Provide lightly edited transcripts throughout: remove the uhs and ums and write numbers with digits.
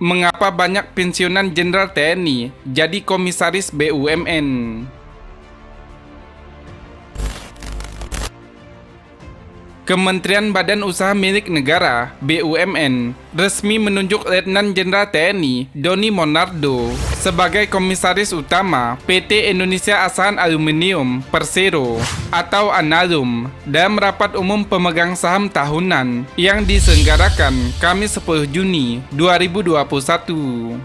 Mengapa banyak pensiunan Jenderal TNI jadi komisaris BUMN? Kementerian Badan Usaha Milik Negara (BUMN) resmi menunjuk Letnan Jenderal TNI Doni Monardo sebagai komisaris utama PT Indonesia Asahan Aluminium Persero atau Analum dalam rapat umum pemegang saham tahunan yang diselenggarakan Kamis 10 Juni 2021.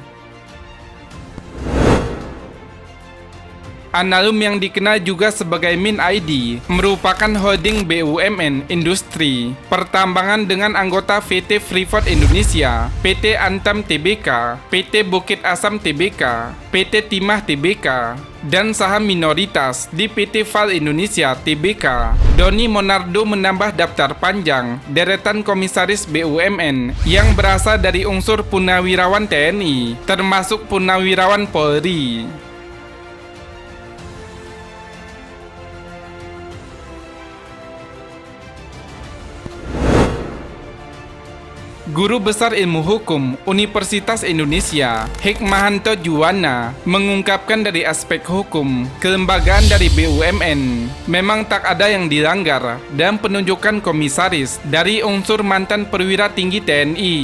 Analum yang dikenal juga sebagai Min ID merupakan holding BUMN industri pertambangan dengan anggota PT Freeport Indonesia, PT Antam Tbk, PT Bukit Asam Tbk, PT Timah Tbk, dan saham minoritas di PT Val Indonesia Tbk. Doni Monardo menambah daftar panjang deretan komisaris BUMN yang berasal dari unsur purnawirawan TNI, termasuk purnawirawan Polri. Guru Besar Ilmu Hukum Universitas Indonesia, Hikmahanto Juwana, mengungkapkan dari aspek hukum, kelembagaan dari BUMN memang tak ada yang dilanggar dalam penunjukan komisaris dari unsur mantan perwira tinggi TNI.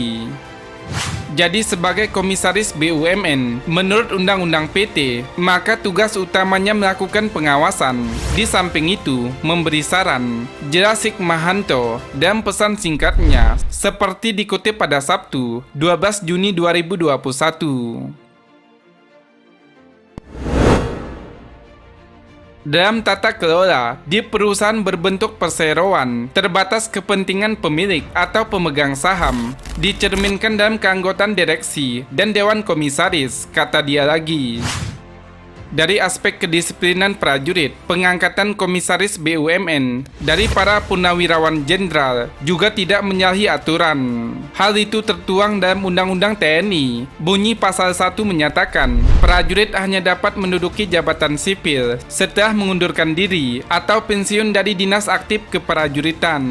Jadi sebagai komisaris BUMN, menurut Undang-Undang PT, maka tugas utamanya melakukan pengawasan. Di samping itu, memberi saran, jelas Hikmahanto, dan pesan singkatnya, seperti dikutip pada Sabtu, 12 Juni 2021. Dalam tata kelola di perusahaan berbentuk perseroan, terbatas kepentingan pemilik atau pemegang saham dicerminkan dalam keanggotaan direksi dan dewan komisaris, kata dia lagi. Dari aspek kedisiplinan prajurit, pengangkatan komisaris BUMN dari para purnawirawan jenderal juga tidak menyalahi aturan. Hal itu tertuang dalam Undang-Undang TNI. Bunyi pasal 1 menyatakan, prajurit hanya dapat menduduki jabatan sipil setelah mengundurkan diri atau pensiun dari dinas aktif keprajuritan.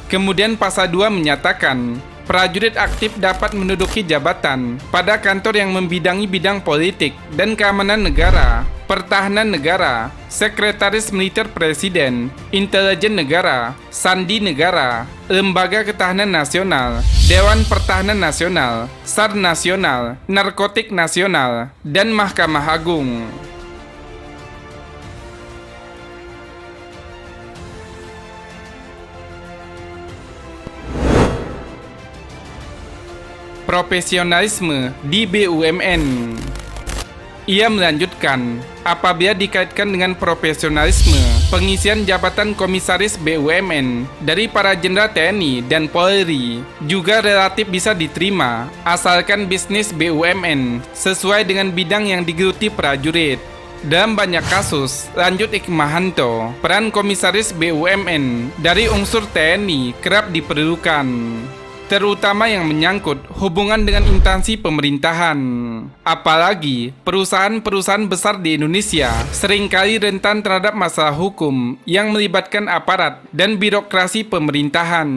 Kemudian pasal 2 menyatakan, prajurit aktif dapat menduduki jabatan pada kantor yang membidangi bidang politik dan keamanan negara, pertahanan negara, sekretaris militer presiden, intelijen negara, sandi negara, lembaga ketahanan nasional, Dewan Pertahanan Nasional, SAR Nasional, Narkotik Nasional, dan Mahkamah Agung. Profesionalisme di BUMN. Ia melanjutkan, apabila dikaitkan dengan profesionalisme, pengisian jabatan komisaris BUMN dari para jenderal TNI dan Polri juga relatif bisa diterima, asalkan bisnis BUMN sesuai dengan bidang yang digeluti prajurit. Dalam banyak kasus, lanjut Hikmahanto, peran komisaris BUMN dari unsur TNI kerap diperlukan, terutama yang menyangkut hubungan dengan instansi pemerintahan. Apalagi, perusahaan-perusahaan besar di Indonesia seringkali rentan terhadap masalah hukum yang melibatkan aparat dan birokrasi pemerintahan.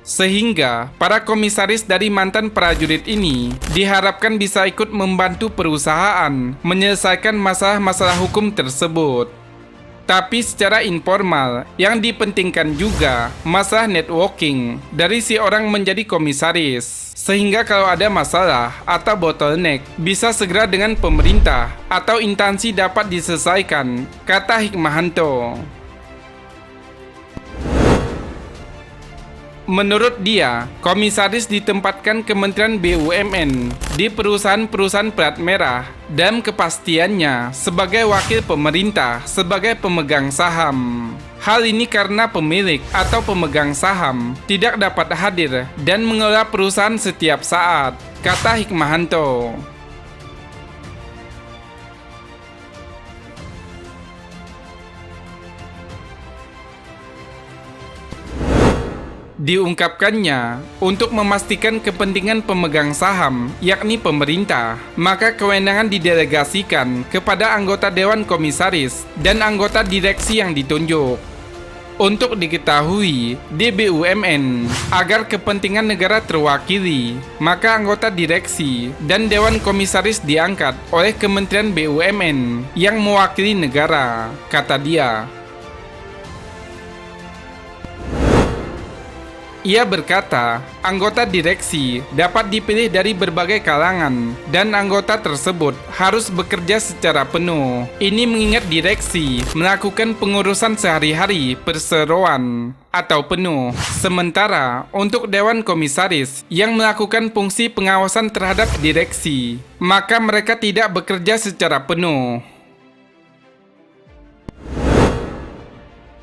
Sehingga, para komisaris dari mantan prajurit ini diharapkan bisa ikut membantu perusahaan menyelesaikan masalah-masalah hukum tersebut. Tapi secara informal, yang dipentingkan juga masalah networking dari si orang menjadi komisaris. Sehingga kalau ada masalah atau bottleneck, bisa segera dengan pemerintah atau instansi dapat diselesaikan, kata Hikmahanto. Menurut dia, komisaris ditempatkan Kementerian BUMN di perusahaan-perusahaan plat merah dan kepastiannya sebagai wakil pemerintah sebagai pemegang saham. Hal ini karena pemilik atau pemegang saham tidak dapat hadir dan mengelola perusahaan setiap saat, kata Hikmahanto. Diungkapkannya, untuk memastikan kepentingan pemegang saham, yakni pemerintah, maka kewenangan didelegasikan kepada anggota Dewan Komisaris dan anggota direksi yang ditunjuk. Untuk diketahui, di BUMN, agar kepentingan negara terwakili, maka anggota direksi dan Dewan Komisaris diangkat oleh Kementerian BUMN yang mewakili negara, kata dia. Ia berkata, anggota direksi dapat dipilih dari berbagai kalangan dan anggota tersebut harus bekerja secara penuh. Ini mengingat direksi melakukan pengurusan sehari-hari perseroan atau penuh. Sementara untuk Dewan Komisaris yang melakukan fungsi pengawasan terhadap direksi, maka mereka tidak bekerja secara penuh.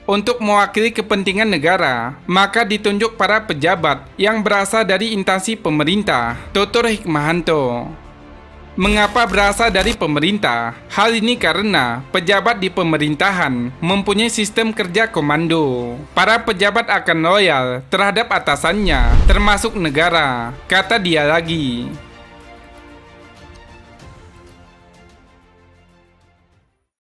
Untuk mewakili kepentingan negara, maka ditunjuk para pejabat yang berasal dari instansi pemerintah, tutur Hikmahanto. Mengapa berasal dari pemerintah? Hal ini karena pejabat di pemerintahan mempunyai sistem kerja komando. Para pejabat akan loyal terhadap atasannya, termasuk negara, kata dia lagi.